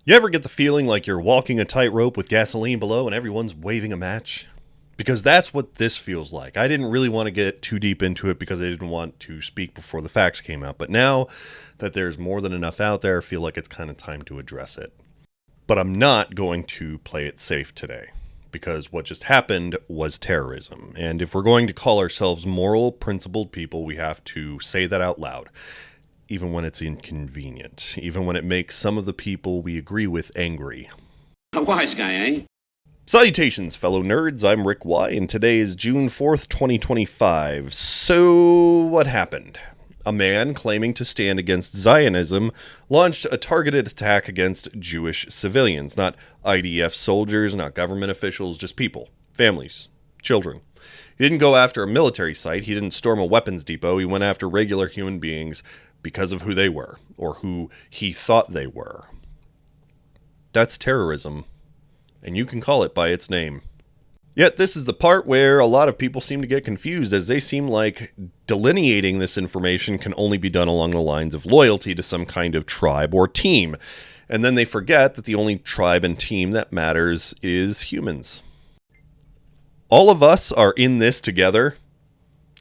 You ever get the feeling like you're walking a tightrope with gasoline below and everyone's waving a match? Because that's what this feels like. I didn't really want to get too deep into it because I didn't want to speak before the facts came out. But now that there's more than enough out there, I feel like it's kind of time to address it. But I'm not going to play it safe today, because what just happened was terrorism. And if we're going to call ourselves moral, principled people, we have to say that out loud. Even when it's inconvenient. Even when it makes some of the people we agree with angry. A wise guy, eh? Salutations, fellow nerds. I'm Rick Y, and today is June 4th, 2025. So, what happened? A man claiming to stand against Zionism launched a targeted attack against Jewish civilians. Not IDF soldiers, not government officials, just people, families, children. He didn't go after a military site. He didn't storm a weapons depot. He went after regular human beings because of who they were, or who he thought they were. That's terrorism, and you can call it by its name. Yet this is the part where a lot of people seem to get confused, as they seem like delineating this information can only be done along the lines of loyalty to some kind of tribe or team. And then they forget that the only tribe and team that matters is humans. All of us are in this together,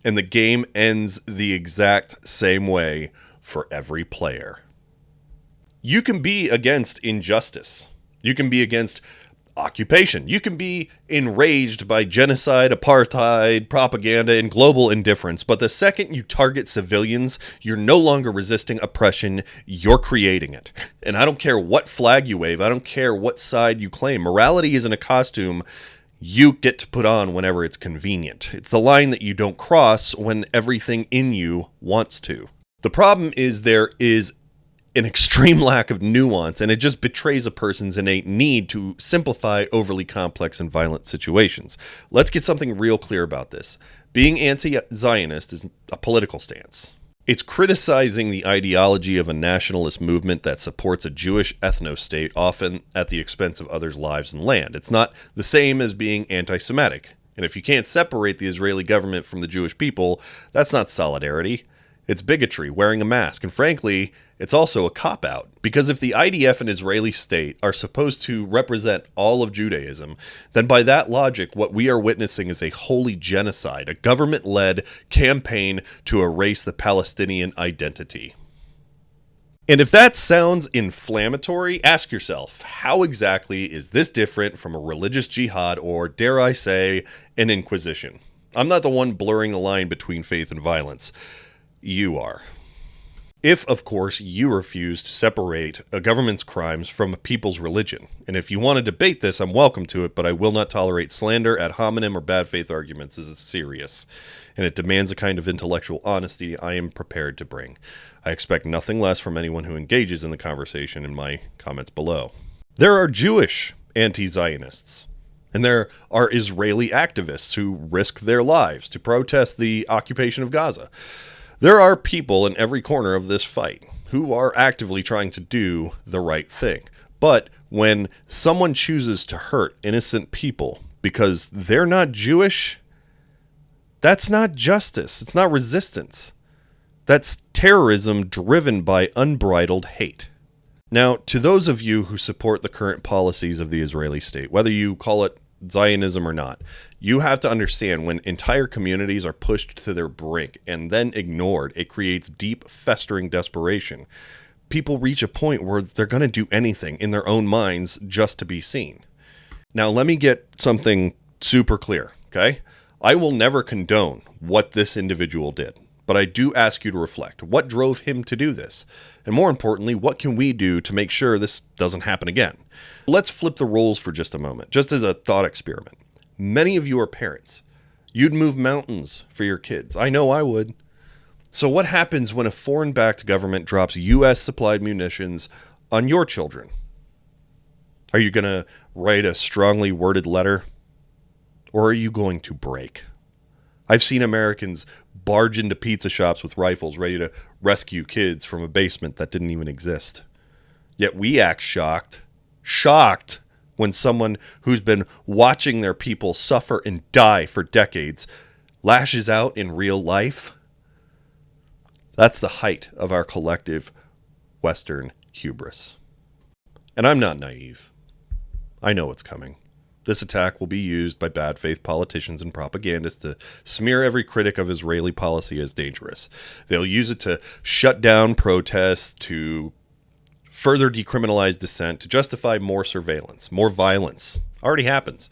and the game ends the exact same way for every player. You can be against injustice. You can be against occupation. You can be enraged by genocide, apartheid, propaganda, and global indifference. But the second you target civilians, you're no longer resisting oppression, you're creating it. And I don't care what flag you wave. I don't care what side you claim. Morality isn't a costume you get to put on whenever it's convenient. It's the line that you don't cross when everything in you wants to. The problem is there is an extreme lack of nuance, and it just betrays a person's innate need to simplify overly complex and violent situations. Let's get something real clear about this. Being anti-Zionist is a political stance. It's criticizing the ideology of a nationalist movement that supports a Jewish ethno-state, often at the expense of others' lives and land. It's not the same as being anti-Semitic. And if you can't separate the Israeli government from the Jewish people, that's not solidarity. It's bigotry, wearing a mask, and frankly, it's also a cop-out. Because if the IDF and Israeli state are supposed to represent all of Judaism, then by that logic, what we are witnessing is a holy genocide, a government-led campaign to erase the Palestinian identity. And if that sounds inflammatory, ask yourself, how exactly is this different from a religious jihad or, dare I say, an inquisition? I'm not the one blurring the line between faith and violence. You are. If, of course, you refuse to separate a government's crimes from a people's religion. And if you want to debate this, I'm welcome to it, but I will not tolerate slander, ad hominem, or bad faith arguments. This is serious, and it demands a kind of intellectual honesty I am prepared to bring. I expect nothing less from anyone who engages in the conversation in my comments below. There are Jewish anti-Zionists. And there are Israeli activists who risk their lives to protest the occupation of Gaza. There are people in every corner of this fight who are actively trying to do the right thing. But when someone chooses to hurt innocent people because they're not Jewish, that's not justice. It's not resistance. That's terrorism driven by unbridled hate. Now, to those of you who support the current policies of the Israeli state, whether you call it Zionism or not, you have to understand when entire communities are pushed to their brink and then ignored, it creates deep, festering desperation. People reach a point where they're going to do anything in their own minds just to be seen. Now, let me get something super clear, okay? I will never condone what this individual did, but I do ask you to reflect. What drove him to do this? And more importantly, what can we do to make sure this doesn't happen again? Let's flip the roles for just a moment, just as a thought experiment. Many of you are parents. You'd move mountains for your kids. I know I would. So what happens when a foreign-backed government drops U.S.-supplied munitions on your children? Are you going to write a strongly worded letter? Or are you going to break? I've seen Americans barge into pizza shops with rifles ready to rescue kids from a basement that didn't even exist. Yet we act shocked when someone who's been watching their people suffer and die for decades lashes out in real life. That's the height of our collective Western hubris. And I'm not naive. I know what's coming. This attack will be used by bad faith politicians and propagandists to smear every critic of Israeli policy as dangerous. They'll use it to shut down protests, to further decriminalize dissent, to justify more surveillance, more violence. Already happens.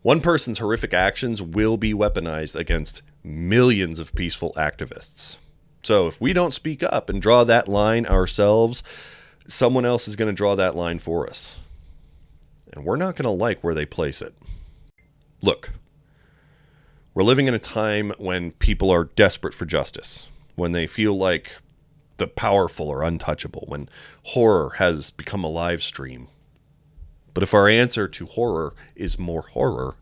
One person's horrific actions will be weaponized against millions of peaceful activists. So if we don't speak up and draw that line ourselves, someone else is going to draw that line for us. And we're not going to like where they place it. Look, we're living in a time when people are desperate for justice, when they feel like the powerful are untouchable, when horror has become a live stream. But if our answer to horror is more horror,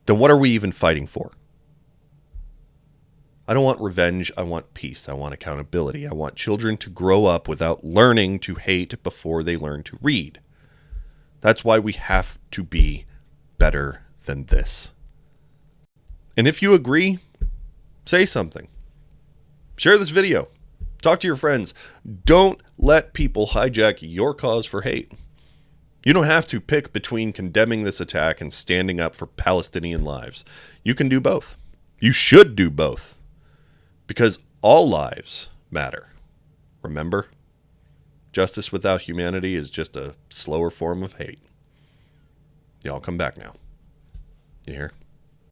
then what are we even fighting for? I don't want revenge. I want peace. I want accountability. I want children to grow up without learning to hate before they learn to read. That's why we have to be better than this. And if you agree, say something. Share this video. Talk to your friends. Don't let people hijack your cause for hate. You don't have to pick between condemning this attack and standing up for Palestinian lives. You can do both. You should do both. Because all lives matter. Remember? Justice without humanity is just a slower form of hate. Y'all come back now. You hear?